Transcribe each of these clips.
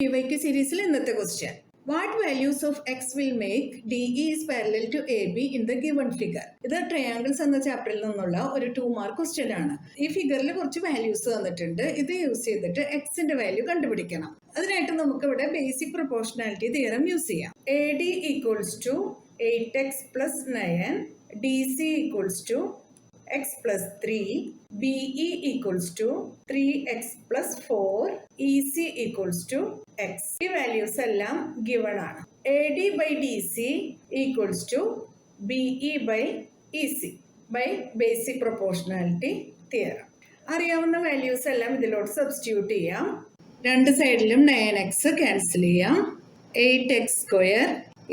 PYQ സീരീസിൽ ഇന്നത്തെ question. What values of x will make DE is parallel to AB in the given figure? ഇത് triangles എന്ന ചാപ്റ്ററിൽ നിന്നുള്ള ഒരു 2 മാർക്ക് ക്വസ്റ്റ്യൻ ആണ്. ഈ ഫിഗറിൽ കുറച്ച് വാല്യൂസ് തന്നിട്ടുണ്ട്. ഇത് യൂസ് ചെയ്തിട്ട് എക്സിന്റെ വാല്യൂ കണ്ടുപിടിക്കണം. അതിനായിട്ട് നമുക്ക് ഇവിടെ ബേസിക് പ്രൊപ്പോർഷണാലിറ്റി തിയറം യൂസ് ചെയ്യാം. AD equals to 8x plus 9, DC equals to x plus 3, BE equals to 3x plus 4, EC equals to x. ഈ വാല്യൂസ് എല്ലാം ഗിവൺ ആണ്. AD by DC equals to BE by EC by basic proportionality theorem. അറിയാവുന്ന values എല്ലാം ഇതിലോട്ട് substitute ചെയ്യാം. രണ്ട് സൈഡിലും 9x cancel ചെയ്യാം. 8x സ്ക്വയർ,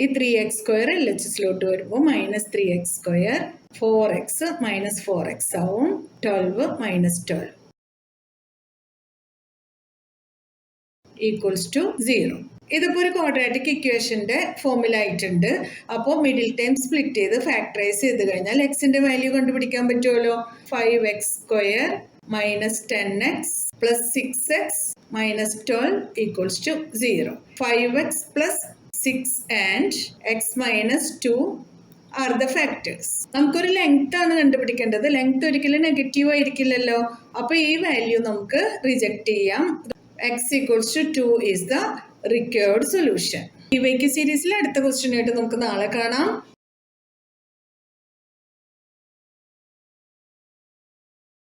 ഈ 3x സ്ക്വയർ LHSലോട്ട് വരുമ്പോൾ -3x², 4x -4x ആവും, 12 -12 ഈക്വൽസ് ടു 0. ഇതിപ്പോൾ ഒരു ക്വാഡ്രാറ്റിക് ഇക്വേഷന്റെ ഫോർമുല ആയിട്ടുണ്ട്. അപ്പോൾ മിഡിൽ ടൈം സ്പ്ലിറ്റ് ചെയ്ത് ഫാക്ടറൈസ് ചെയ്ത് കഴിഞ്ഞാൽ എക്സിന്റെ വാല്യൂ കണ്ടുപിടിക്കാൻ പറ്റുമല്ലോ. 5x² -10x plus 6x -12 equals to 0. 5x plus 6 and x minus 2 are the factors. നമുക്കൊരു ലെങ്ത് ആണ് കണ്ടുപിടിക്കേണ്ടത്. ലെങ്ത് ഒരിക്കലും നെഗറ്റീവ് ആയിരിക്കില്ലല്ലോ. അപ്പൊ ഈ വാല്യൂ നമുക്ക് റിജക്ട് ചെയ്യാം. x equals to 2 is the required solution. PYQ സീരീസിലെ അടുത്ത ക്വസ്റ്റ്യൻ ആയിട്ട് നമുക്ക് നാളെ കാണാം.